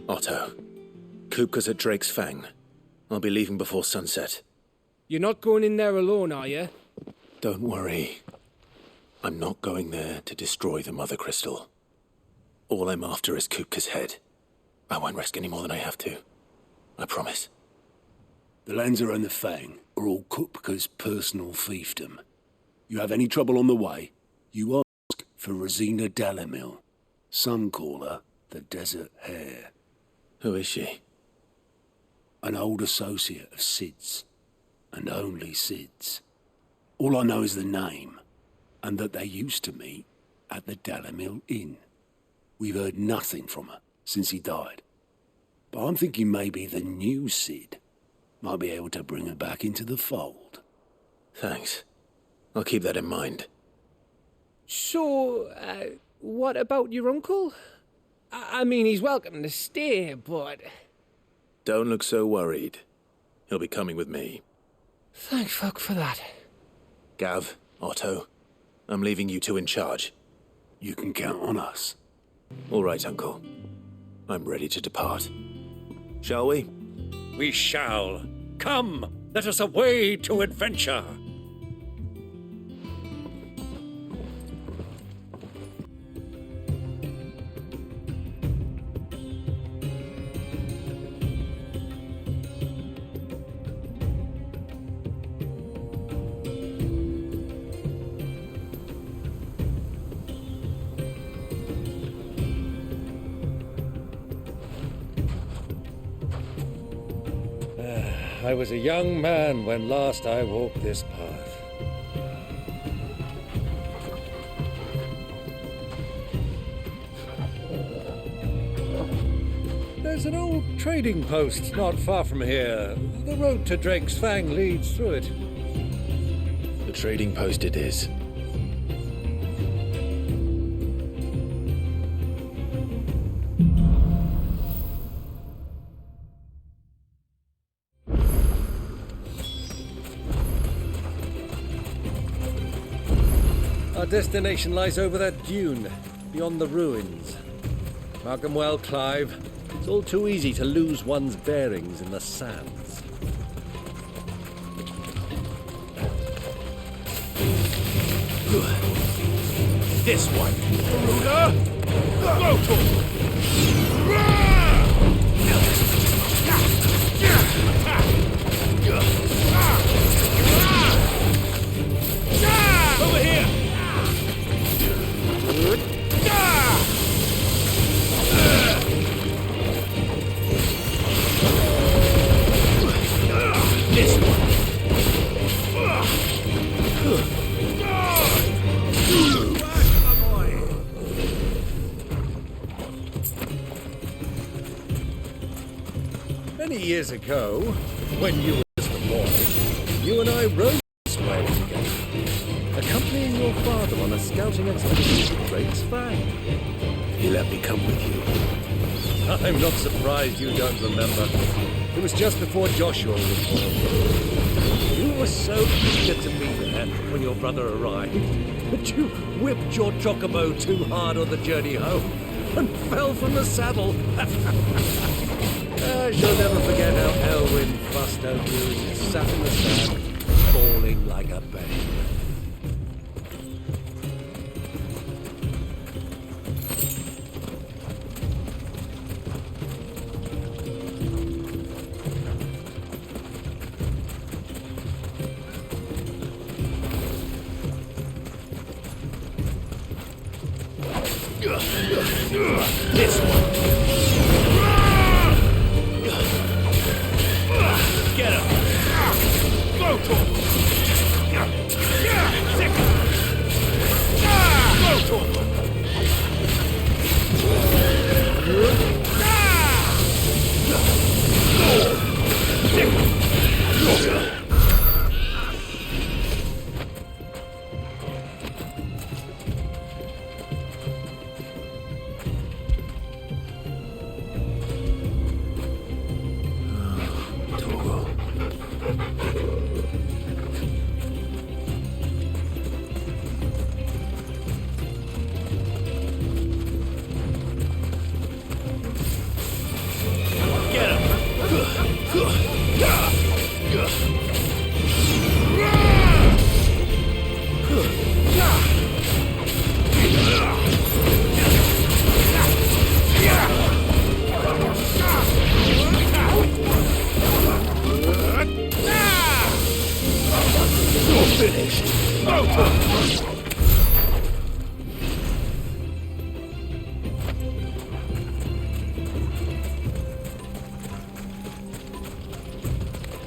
Otto, Kupka's at Drake's Fang. I'll be leaving before sunset. You're not going in there alone, are you? Don't worry. I'm not going there to destroy the Mother Crystal. All I'm after is Kupka's head. I won't risk any more than I have to. I promise. The Lanza and the Fang are all Kupka's personal fiefdom. You have any trouble on the way, you ask for Rosina Dalimil. Some call her the Desert Hare. Who is she? An old associate of Sid's, and only Sid's. All I know is the name, and that they used to meet at the Dalimil Inn. We've heard nothing from her since he died. But I'm thinking maybe the new Sid might be able to bring her back into the fold. Thanks. I'll keep that in mind. So, what about your uncle? I mean, he's welcome to stay, but... Don't look so worried. He'll be coming with me. Thank fuck for that. Gav, Otto, I'm leaving you two in charge. You can count on us. All right, Uncle. I'm ready to depart. Shall we? We shall. Come, let us away to adventure. I was a young man when last I walked this path. There's an old trading post not far from here. The road to Drake's Fang leads through it. The trading post it is. Our destination lies over that dune, beyond the ruins. Mark 'em well, Clive. It's all too easy to lose one's bearings in the sands. This one. Garuda! Go to over here! This one. Many years ago, when you were just a boy, you and I rode this way together, accompanying your father on a scouting expedition to Drake's Fang. He let me come with you. I'm not surprised you don't remember. It was just before Joshua was born. You were so eager to be there when your brother arrived that you whipped your chocobo too hard on the journey home and fell from the saddle. I shall never forget how Elwyn fussed over you as you sat in the sand, falling like a babe. This one. Get him! Go to him!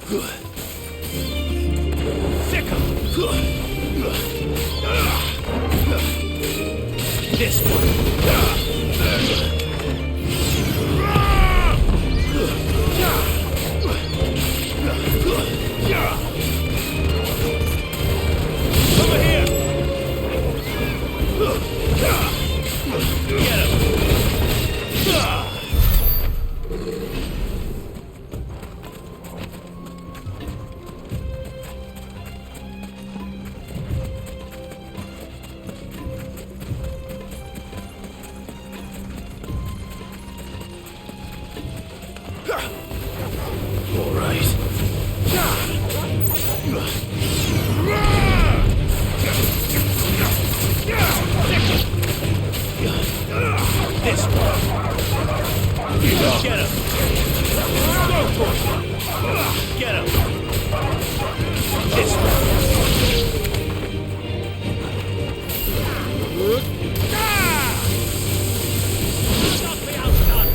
This one. Over here. Get him. All right. This one. Get him. Go for it. Get him. This one. Stop me outside.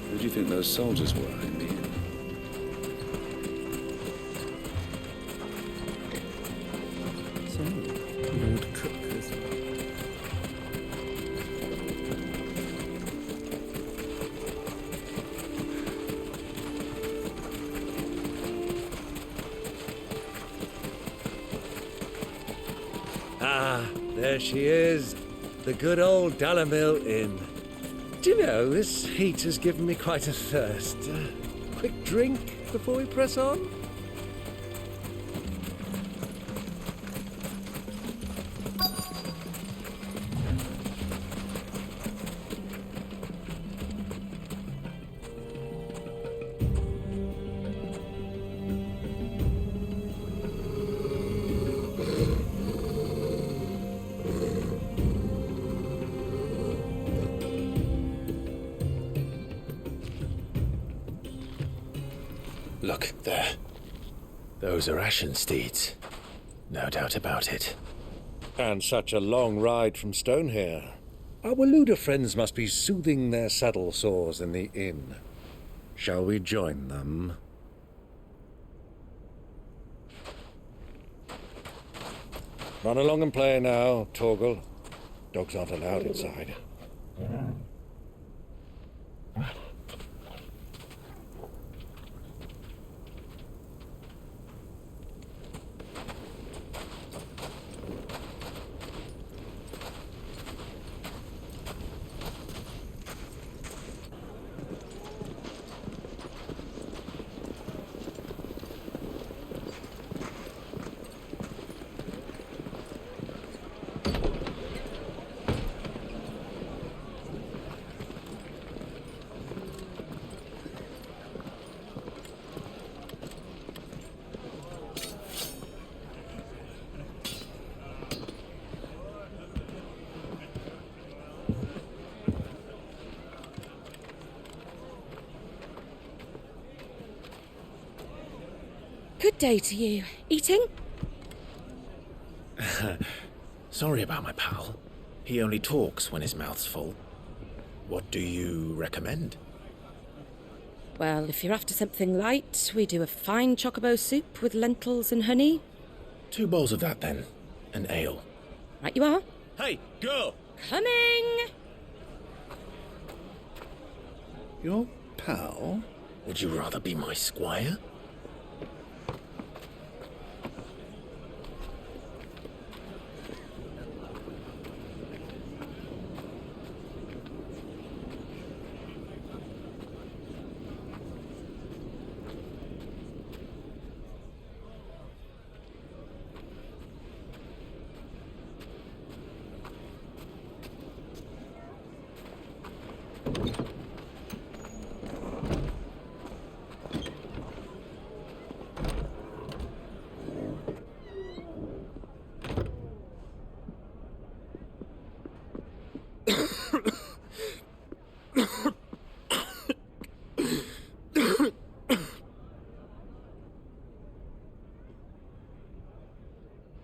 Who do you think those soldiers were in the inn? So, Lord Cook is... Ah, there she is. The good old Dalamil Inn. Do you know, this heat has given me quite a thirst. Quick drink before we press on? Look, there. Those are Ashen steeds. No doubt about it. And such a long ride from Stonehair. Our Waluda friends must be soothing their saddle sores in the inn. Shall we join them? Run along and play now, Torgal. Dogs aren't allowed inside. Good day to you. Eating? Sorry about my pal. He only talks when his mouth's full. What do you recommend? Well, if you're after something light, we do a fine chocobo soup with lentils and honey. 2 bowls of that, then. And ale. Right you are. Hey, girl! Coming! Your pal? Would you rather be my squire?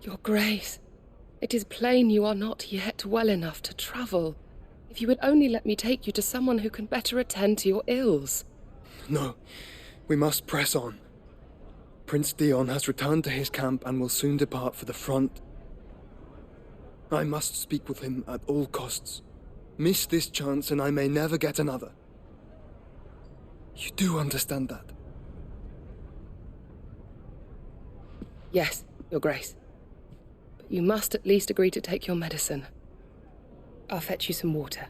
Your Grace, it is plain you are not yet well enough to travel. If If you would only let me take you to someone who can better attend to your ills. No, we must press on. Prince Dion has returned to his camp and will soon depart for the front. I must speak with him at all costs. Miss this chance and I may never get another. You do understand that? Yes, Your Grace. But you must at least agree to take your medicine. I'll fetch you some water.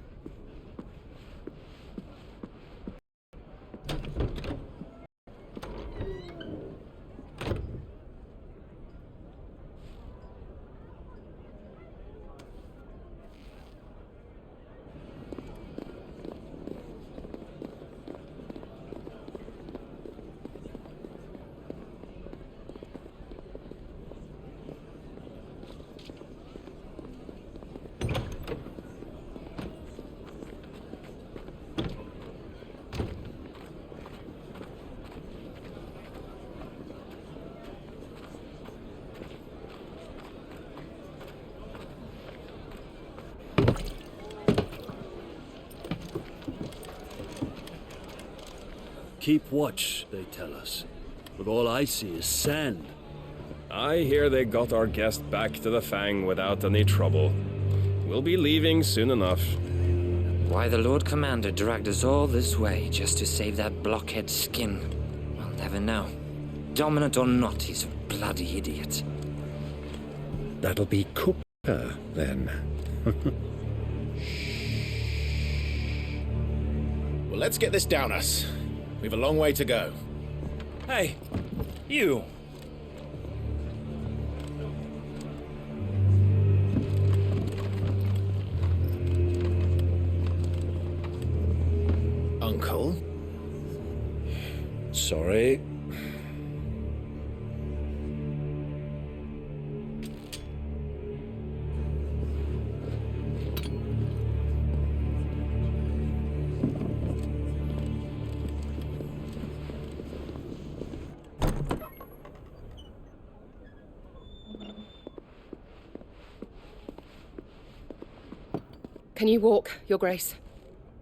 Keep watch, they tell us. But all I see is sand. I hear they got our guest back to the Fang without any trouble. We'll be leaving soon enough. Why the Lord Commander dragged us all this way just to save that blockhead skin, we'll never know. Dominant or not, he's a bloody idiot. That'll be Cooper, then. Well, let's get this down us. We've a long way to go. Hey, you! Uncle? Sorry. Can you walk, Your Grace?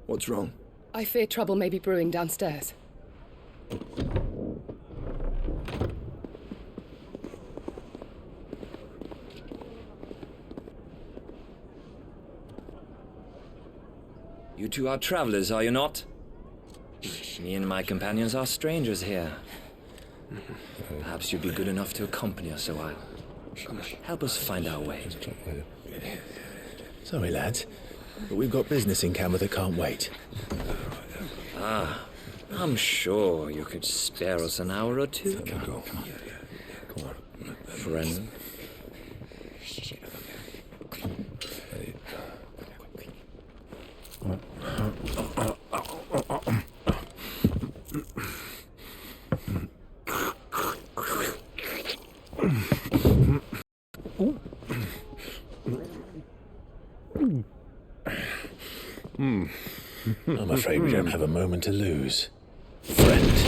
What's wrong? I fear trouble may be brewing downstairs. You two are travelers, are you not? Me and my companions are strangers here. Perhaps you'd be good enough to accompany us a while. Help us find our way. Sorry, lads, but we've got business in camera that can't wait. Ah, I'm sure you could spare us an hour or two. Come on. Friend. I'm afraid we don't have a moment to lose. Friend.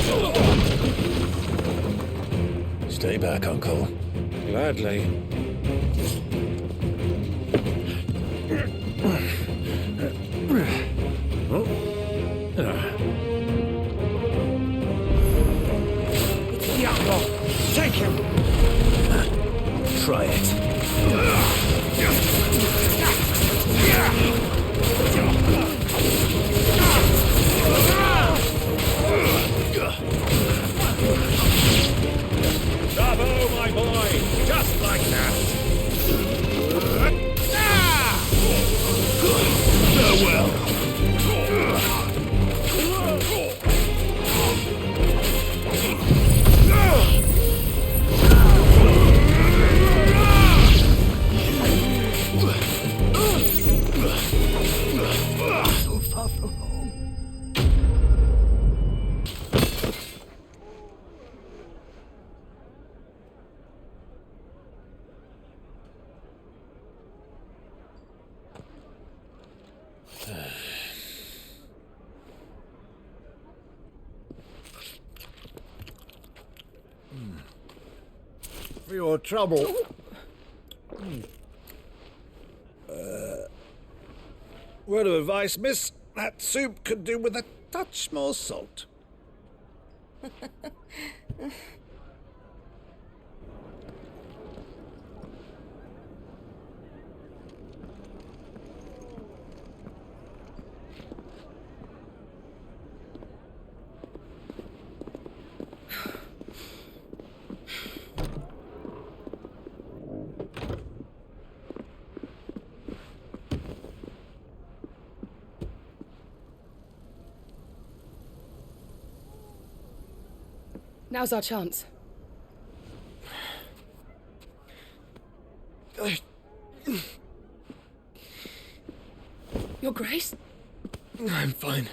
Stay back, Uncle. Gladly. Take him! Try it. Bravo, my boy! Just like that! Farewell. So far from home. For your trouble. Word of advice, miss. That soup could do with a touch more salt. Now's our chance. Your Grace? I'm fine.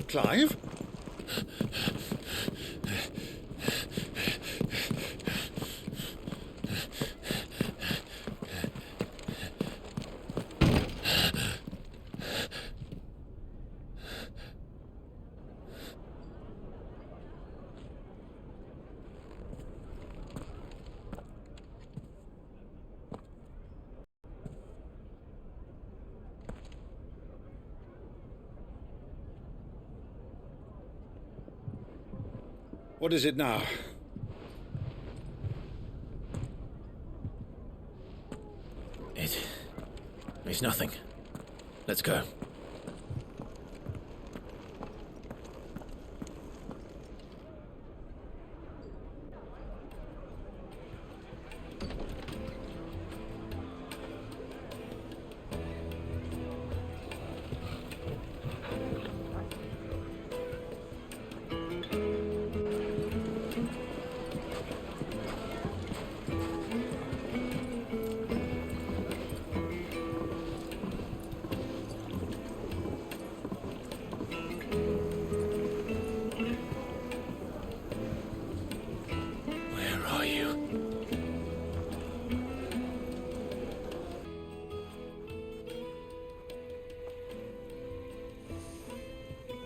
Clive? What is it now? It's nothing. Let's go.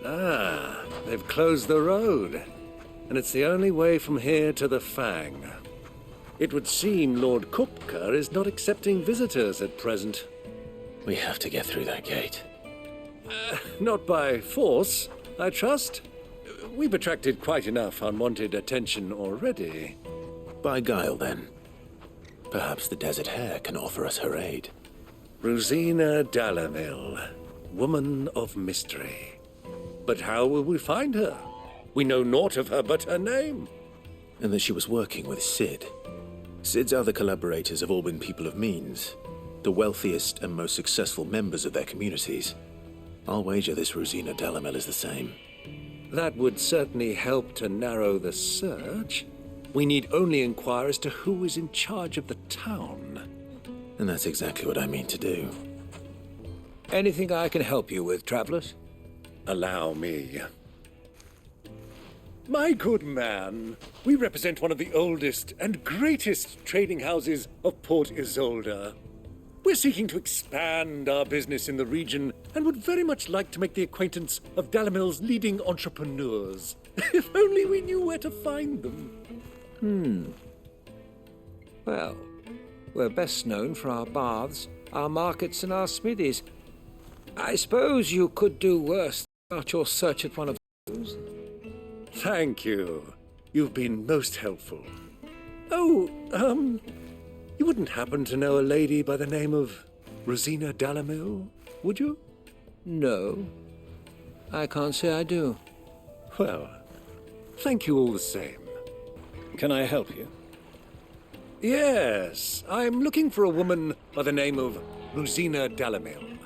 Ah, they've closed the road. And it's the only way from here to the Fang. It would seem Lord Kupka is not accepting visitors at present. We have to get through that gate. Not by force, I trust. We've attracted quite enough unwanted attention already. By guile, then. Perhaps the Desert Hare can offer us her aid. Rosina Dalamil, woman of mystery. But how will we find her? We know naught of her but her name. And that she was working with Cid. Cid's other collaborators have all been people of means, the wealthiest and most successful members of their communities. I'll wager this Rosina Dalamil is the same. That would certainly help to narrow the search. We need only inquire as to who is in charge of the town. And that's exactly what I mean to do. Anything I can help you with, travelers? Allow me. My good man, we represent one of the oldest and greatest trading houses of Port Isolde. We're seeking to expand our business in the region and would very much like to make the acquaintance of Dalamil's leading entrepreneurs. If only we knew where to find them. Well, we're best known for our baths, our markets, and our smithies. I suppose you could do worse about your search at one of those. Thank you. You've been most helpful. Oh, you wouldn't happen to know a lady by the name of Rosina Dalamil, would you? No. I can't say I do. Well, thank you all the same. Can I help you? Yes, I'm looking for a woman by the name of Rosina Dalamil.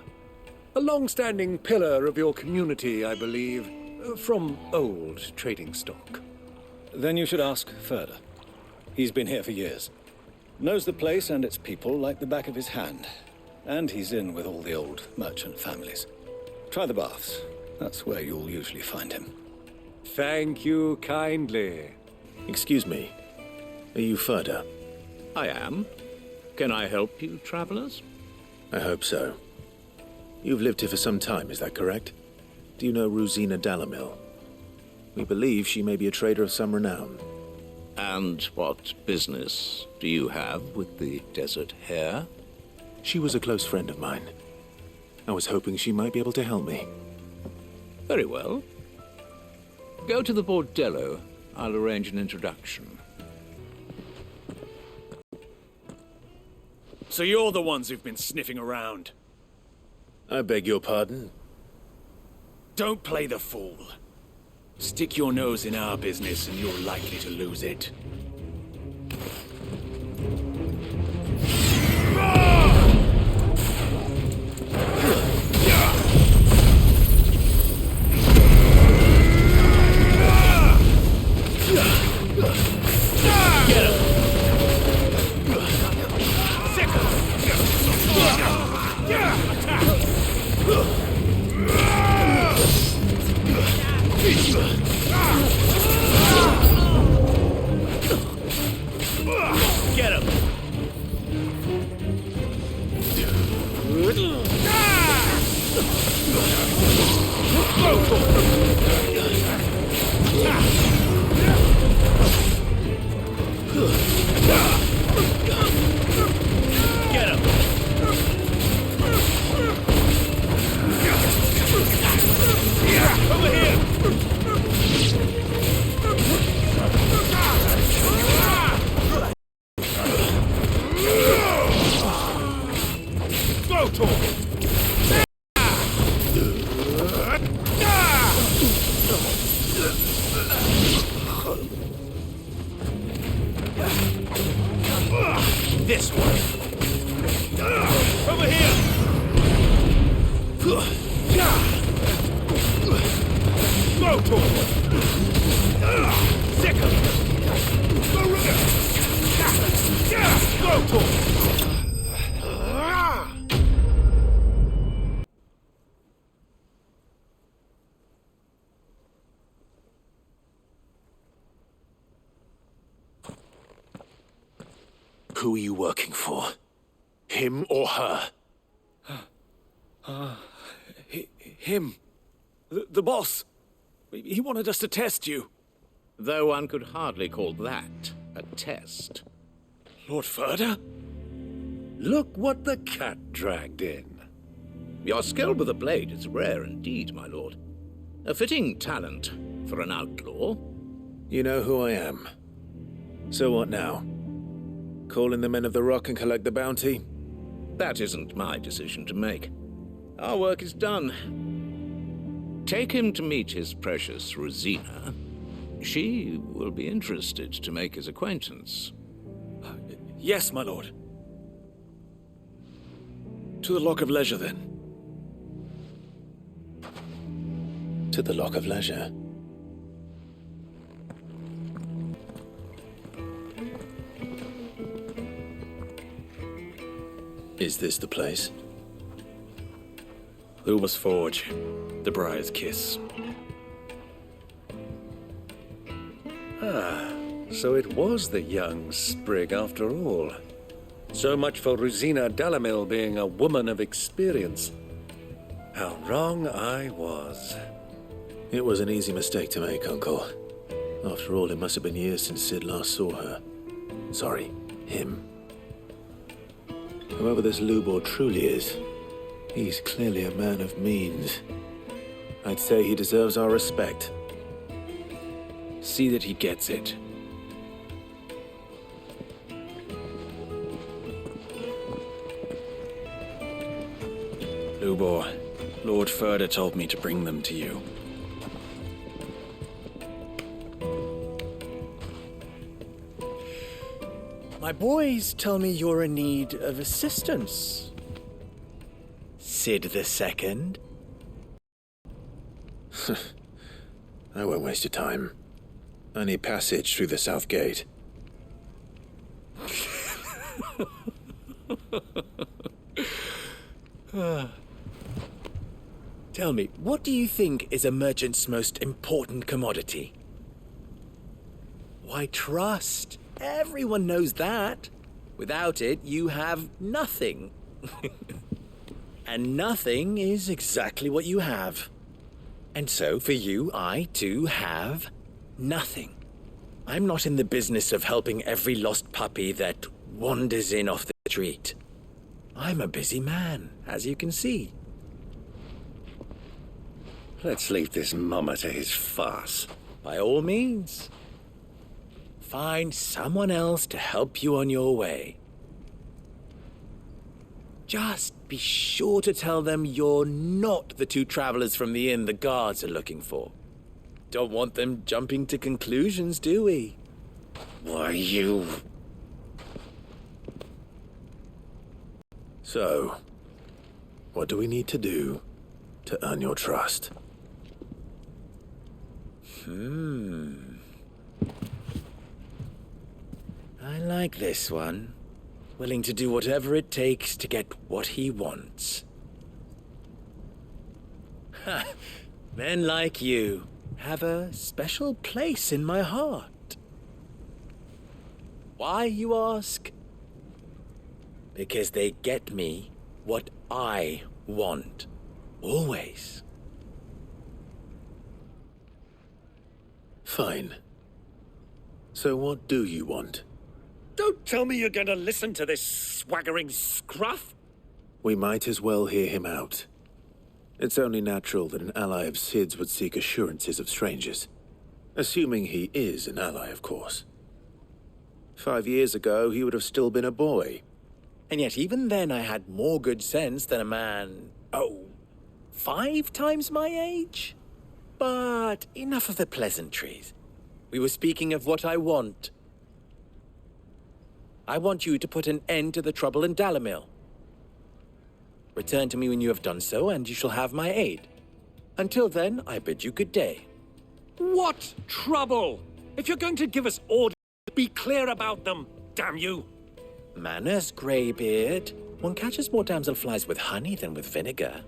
A long-standing pillar of your community, I believe, from old trading stock. Then you should ask Ferda. He's been here for years. Knows the place and its people like the back of his hand. And he's in with all the old merchant families. Try the baths. That's where you'll usually find him. Thank you kindly. Excuse me. Are you Ferda? I am. Can I help you, travelers? I hope so. You've lived here for some time, is that correct? Do you know Rosina Dalamil? We believe she may be a trader of some renown. And what business do you have with the Desert Hare? She was a close friend of mine. I was hoping she might be able to help me. Very well. Go to the Bordello. I'll arrange an introduction. So you're the ones who've been sniffing around? I beg your pardon? Don't play the fool. Stick your nose in our business and you're likely to lose it. This one. Over here. Go to him. Sick him. Go to him. Who are you working for? Him or her? Him. The boss. He wanted us to test you. Though one could hardly call that a test. Lord Ferda? Look what the cat dragged in. Your skill with the blade is rare indeed, my lord. A fitting talent for an outlaw. You know who I am. So what now? Call in the Men of the Rock and collect the bounty? That isn't my decision to make. Our work is done. Take him to meet his precious Rosina. She will be interested to make his acquaintance. Yes, my lord. To the Lock of Leisure, then. To the Lock of Leisure. Is this the place? Luma's Forge. The Briar's Kiss. Ah, so it was the young sprig after all. So much for Rosina Dalamil being a woman of experience. How wrong I was. It was an easy mistake to make, Uncle. After all, it must have been years since Sid last saw her. Sorry, him. Whoever this Lubor truly is, he's clearly a man of means. I'd say he deserves our respect. See that he gets it. Lubor, Lord Ferda told me to bring them to you. My boys tell me you're in need of assistance. Sid II? I won't waste your time. I need passage through the south gate. Tell me, what do you think is a merchant's most important commodity? Why, trust. Everyone knows that. Without it, you have nothing. And nothing is exactly what you have. And so, for you, I, too, have nothing. I'm not in the business of helping every lost puppy that wanders in off the street. I'm a busy man, as you can see. Let's leave this mummer to his farce. By all means. Find someone else to help you on your way. Just be sure to tell them you're not the two travelers from the inn the guards are looking for. Don't want them jumping to conclusions, do we? Why, you... So, what do we need to do to earn your trust? I like this one. Willing to do whatever it takes to get what he wants. Ha! Men like you have a special place in my heart. Why, you ask? Because they get me what I want. Always. Fine. So what do you want? Don't tell me you're going to listen to this swaggering scruff! We might as well hear him out. It's only natural that an ally of Sid's would seek assurances of strangers. Assuming he is an ally, of course. 5 years ago, he would have still been a boy. And yet even then I had more good sense than a man, 5 times my age? But enough of the pleasantries. We were speaking of what I want. I want you to put an end to the trouble in Dalimil. Return to me when you have done so, and you shall have my aid. Until then, I bid you good day. What trouble? If you're going to give us orders, be clear about them, damn you! Manners, Greybeard. One catches more damselflies with honey than with vinegar.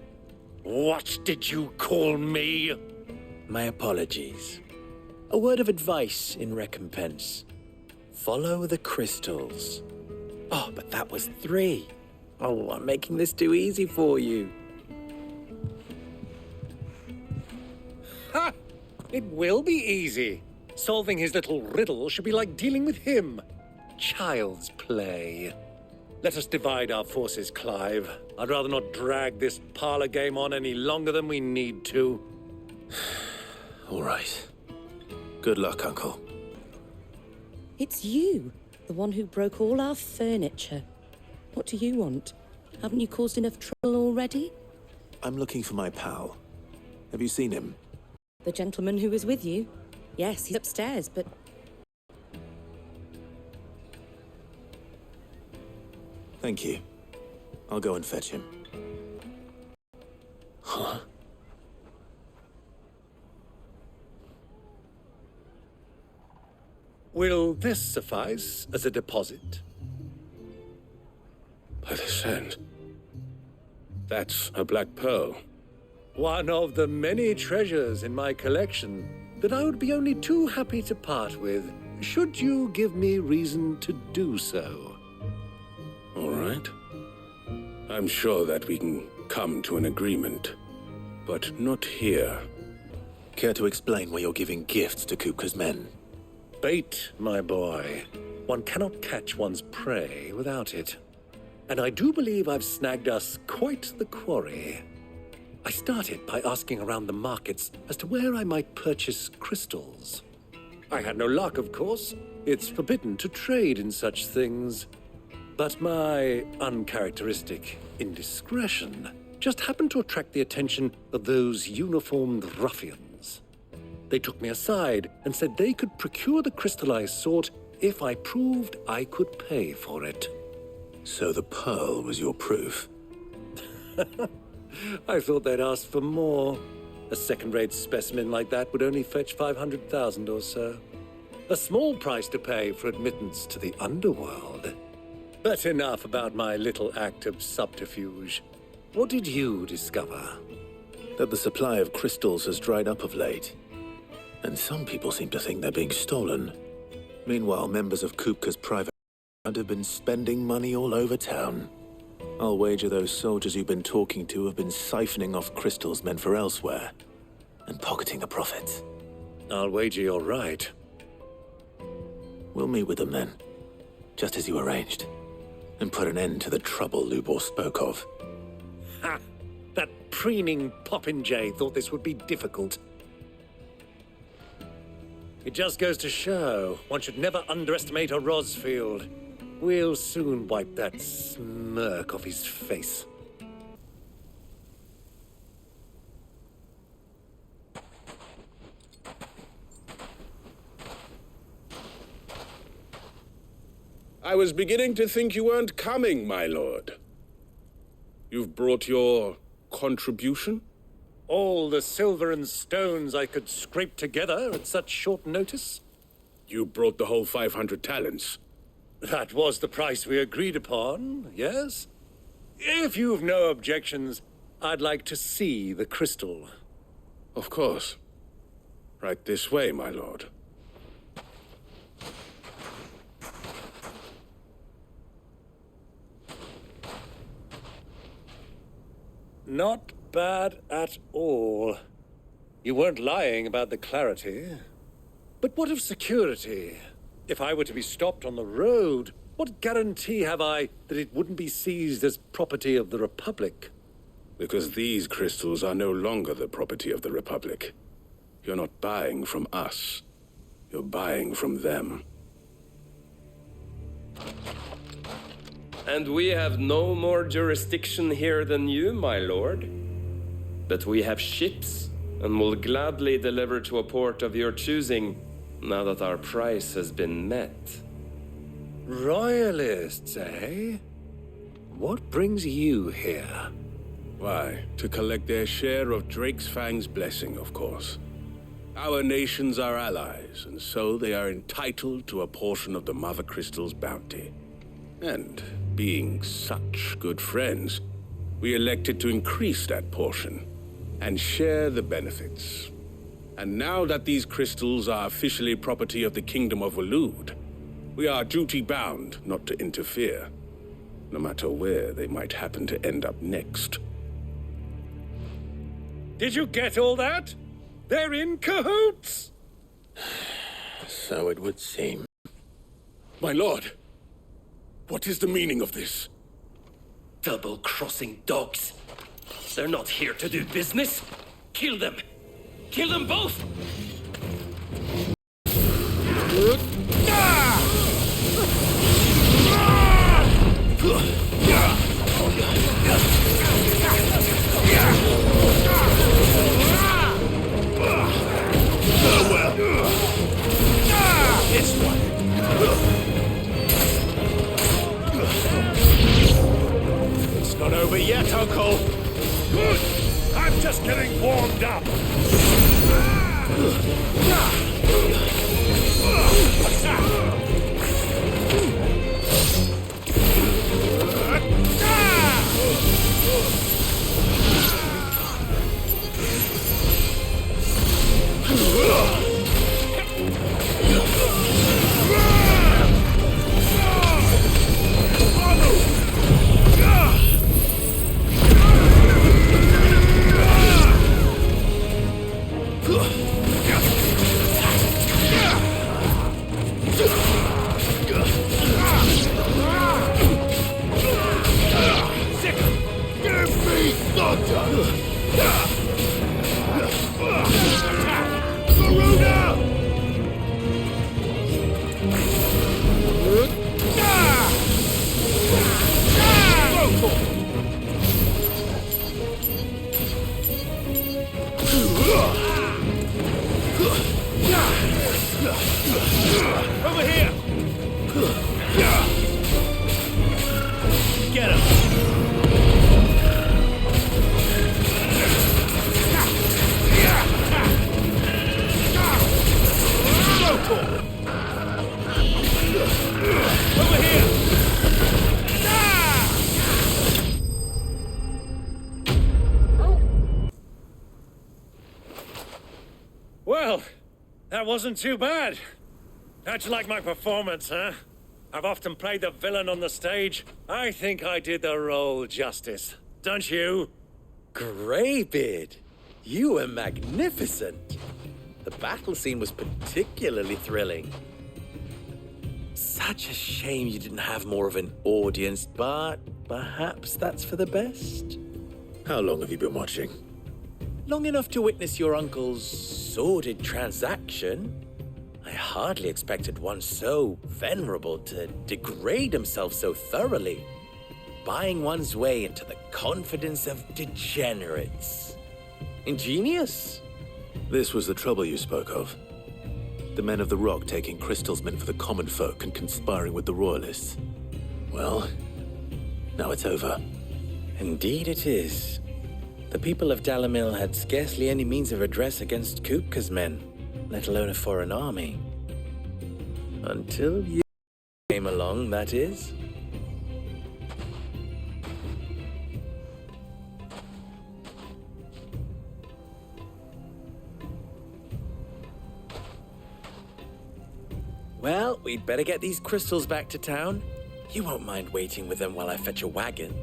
What did you call me? My apologies. A word of advice in recompense. Follow the crystals. Oh, but that was 3. Oh, I'm making this too easy for you. Ha! It will be easy. Solving his little riddle should be like dealing with him. Child's play. Let us divide our forces, Clive. I'd rather not drag this parlor game on any longer than we need to. All right. Good luck, Uncle. It's you, the one who broke all our furniture. What do you want? Haven't you caused enough trouble already? I'm looking for my pal. Have you seen him? The gentleman who was with you? Yes, he's upstairs, but... Thank you. I'll go and fetch him. Huh? Will this suffice as a deposit? By the sand. That's a black pearl. One of the many treasures in my collection that I would be only too happy to part with, should you give me reason to do so. All right. I'm sure that we can come to an agreement, but not here. Care to explain why you're giving gifts to Kupka's men? Bait, my boy. One cannot catch one's prey without it. And I do believe I've snagged us quite the quarry. I started by asking around the markets as to where I might purchase crystals. I had no luck, of course. It's forbidden to trade in such things. But my uncharacteristic indiscretion just happened to attract the attention of those uniformed ruffians. They took me aside and said they could procure the crystal I sought if I proved I could pay for it. So the pearl was your proof? I thought they'd ask for more. A second-rate specimen like that would only fetch 500,000 or so. A small price to pay for admittance to the underworld. But enough about my little act of subterfuge. What did you discover? That the supply of crystals has dried up of late. And some people seem to think they're being stolen. Meanwhile, members of Kupka's private guard have been spending money all over town. I'll wager those soldiers you've been talking to have been siphoning off crystals meant for elsewhere, and pocketing the profits. I'll wager you're right. We'll meet with them then, just as you arranged, and put an end to the trouble Lubor spoke of. Ha! That preening popinjay thought this would be difficult. It just goes to show, one should never underestimate a Rosfield. We'll soon wipe that smirk off his face. I was beginning to think you weren't coming, my lord. You've brought your contribution? All the silver and stones I could scrape together at such short notice? You brought the whole 500 talents. That was the price we agreed upon, yes? If you've no objections, I'd like to see the crystal. Of course. Right this way, my lord. Not bad at all. You weren't lying about the clarity. But what of security? If I were to be stopped on the road, what guarantee have I that it wouldn't be seized as property of the Republic? Because these crystals are no longer the property of the Republic. You're not buying from us. You're buying from them. And we have no more jurisdiction here than you, my lord. But we have ships, and will gladly deliver to a port of your choosing, now that our price has been met. Royalists, eh? What brings you here? Why, to collect their share of Drake's Fang's blessing, of course. Our nations are allies, and so they are entitled to a portion of the Mother Crystal's bounty. And being such good friends, we elected to increase that portion and share the benefits. And now that these crystals are officially property of the Kingdom of Waloed, we are duty-bound not to interfere, no matter where they might happen to end up next. Did you get all that? They're in cahoots! So it would seem. My lord, what is the meaning of this? Double-crossing dogs. They're not here to do business. Kill them! Kill them both! This one. It's not over yet, Uncle. Good. I'm just getting warmed up. Over here! Get him! Go for it! That wasn't too bad. How'd you like my performance, huh? I've often played the villain on the stage. I think I did the role justice. Don't you? Greybeard, you were magnificent. The battle scene was particularly thrilling. Such a shame you didn't have more of an audience, but perhaps that's for the best. How long have you been watching? Long enough to witness your uncle's sordid transaction. I hardly expected one so venerable to degrade himself so thoroughly, buying one's way into the confidence of degenerates. Ingenious. This was the trouble you spoke of. The men of the Rock taking Crystal's men for the common folk and conspiring with the Royalists. Well, now it's over. Indeed it is. The people of Dalimil had scarcely any means of redress against Kupka's men, let alone a foreign army. Until you came along, that is. Well, we'd better get these crystals back to town. You won't mind waiting with them while I fetch a wagon.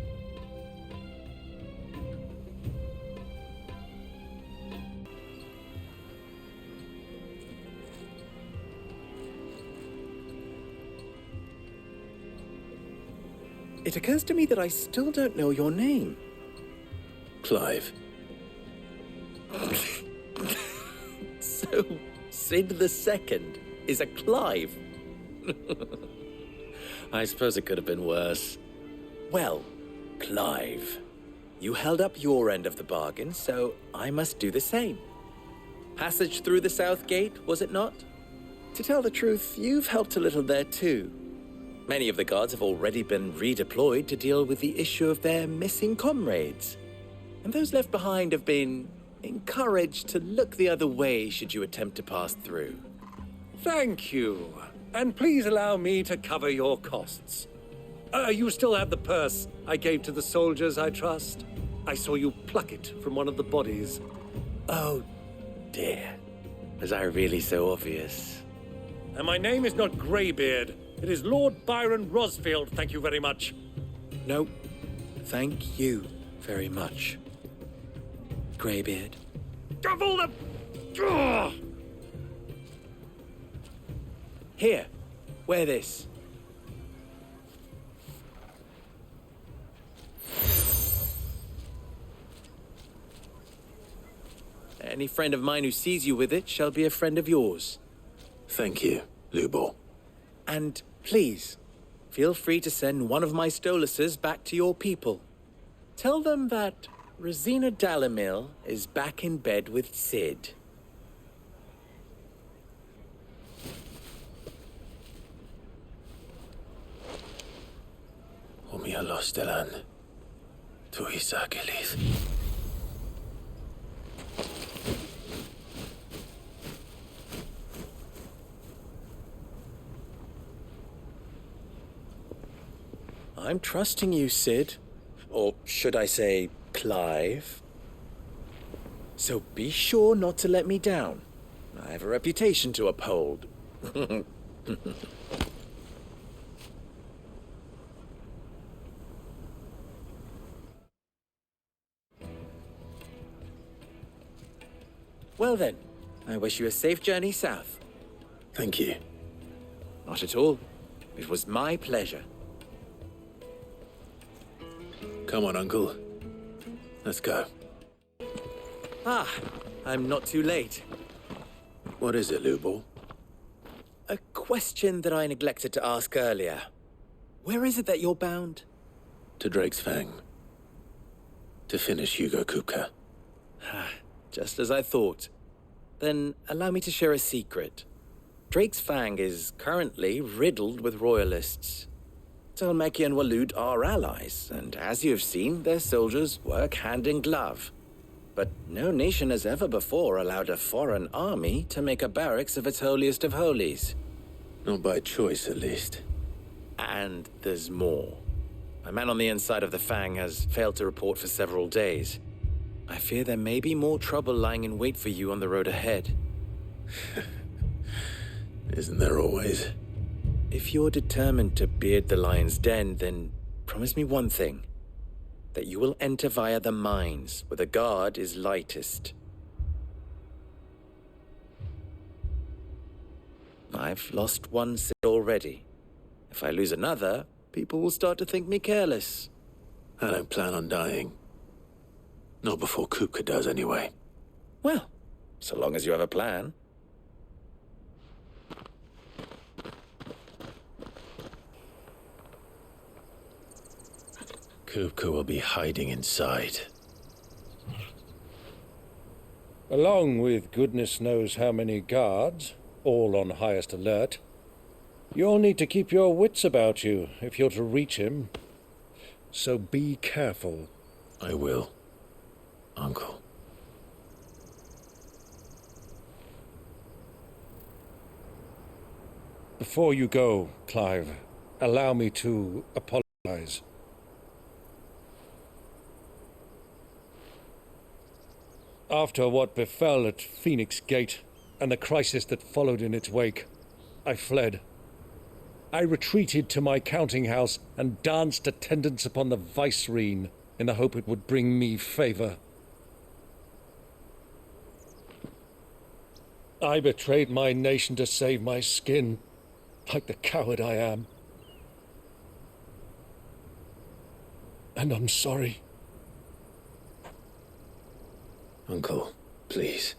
It occurs to me that I still don't know your name. Clive. So, Sid the Second is a Clive. I suppose it could have been worse. Well, Clive, you held up your end of the bargain, so I must do the same. Passage through the South Gate, was it not? To tell the truth, you've helped a little there too. Many of the guards have already been redeployed to deal with the issue of their missing comrades. And those left behind have been encouraged to look the other way should you attempt to pass through. Thank you. And please allow me to cover your costs. You still have the purse I gave to the soldiers, I trust? I saw you pluck it from one of the bodies. Oh, dear. Was I really so obvious? And my name is not Greybeard. It is Lord Byron Rosfield, thank you very much. No, thank you very much, Greybeard. Double the... Ugh! Here, wear this. Any friend of mine who sees you with it shall be a friend of yours. Thank you, Lubor. And please, feel free to send one of my Stoluses back to your people. Tell them that Rosina Dalimil is back in bed with Sid. Omia Lostelan. Tu Isagelis. I'm trusting you, Sid. Or should I say, Clive. So be sure not to let me down. I have a reputation to uphold. Well then, I wish you a safe journey south. Thank you. Not at all. It was my pleasure. Come on, Uncle. Let's go. Ah, I'm not too late. What is it, Lubor? A question that I neglected to ask earlier. Where is it that you're bound? To Drake's Fang. To finish Hugo Kupka. Just as I thought. Then allow me to share a secret. Drake's Fang is currently riddled with royalists. Talmeki and Waloed are allies, and as you have seen, their soldiers work hand in glove. But no nation has ever before allowed a foreign army to make a barracks of its holiest of holies. Not by choice, at least. And there's more. A man on the inside of the Fang has failed to report for several days. I fear there may be more trouble lying in wait for you on the road ahead. isn't there always? If you're determined to beard the lion's den, then promise me one thing. That you will enter via the mines, where the guard is lightest. I've lost one Cid already. If I lose another, people will start to think me careless. I don't plan on dying. Not before Kupka does, anyway. Well, so long as you have a plan. Kupka will be hiding inside. Along with goodness knows how many guards, all on highest alert, you'll need to keep your wits about you if you're to reach him. So be careful. I will, Uncle. Before you go, Clive, allow me to apologize. After what befell at Phoenix Gate and the crisis that followed in its wake, I fled. I retreated to my counting house and danced attendance upon the vicereine in the hope it would bring me favor. I betrayed my nation to save my skin, like the coward I am. And I'm sorry. Uncle, please.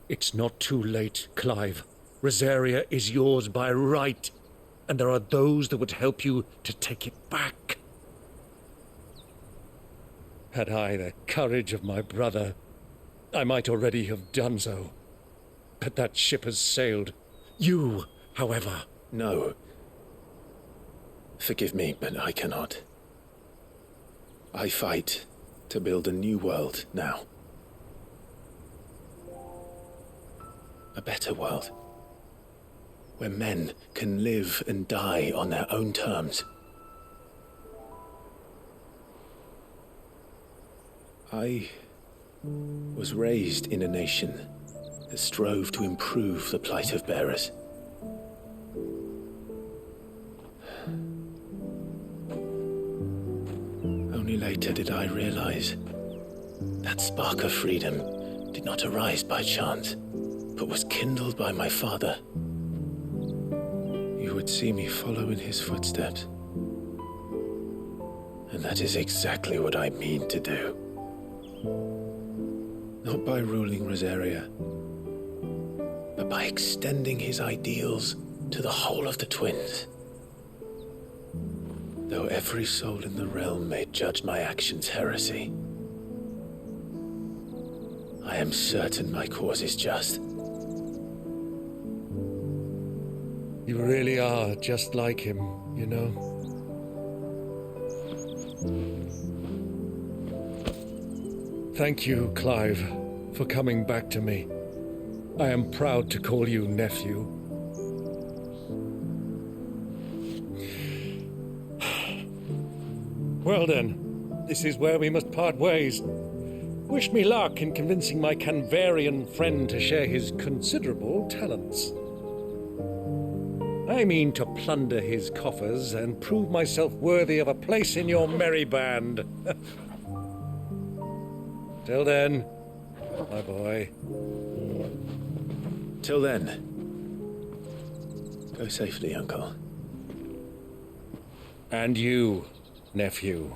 It's not too late, Clive. Rosaria is yours by right, and there are those that would help you to take it back. Had I the courage of my brother, I might already have done so. But that ship has sailed. You, however... No. Forgive me, but I cannot. I fight to build a new world now. A better world. Where men can live and die on their own terms. I was raised in a nation that strove to improve the plight of bearers. Only later did I realize that spark of freedom did not arise by chance, but was kindled by my father. You would see me follow in his footsteps. And that is exactly what I mean to do. Not by ruling Rosaria, but by extending his ideals to the whole of the twins. Though every soul in the realm may judge my actions heresy, I am certain my cause is just. You really are just like him, you know. Thank you, Clive, for coming back to me. I am proud to call you nephew. Well then, this is where we must part ways. Wish me luck in convincing my Canvarian friend to share his considerable talents. I mean to plunder his coffers and prove myself worthy of a place in your merry band. Till then, my boy. Till then, go safely, Uncle. And you, nephew.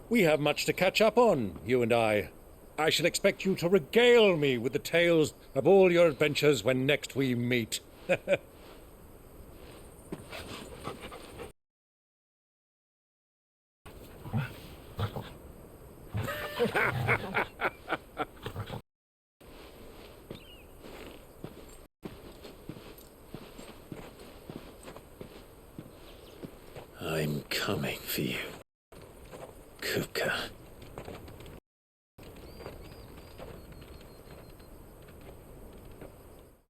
We have much to catch up on, you and I. I shall expect you to regale me with the tales of all your adventures when next we meet. I'm coming for you, Kupka.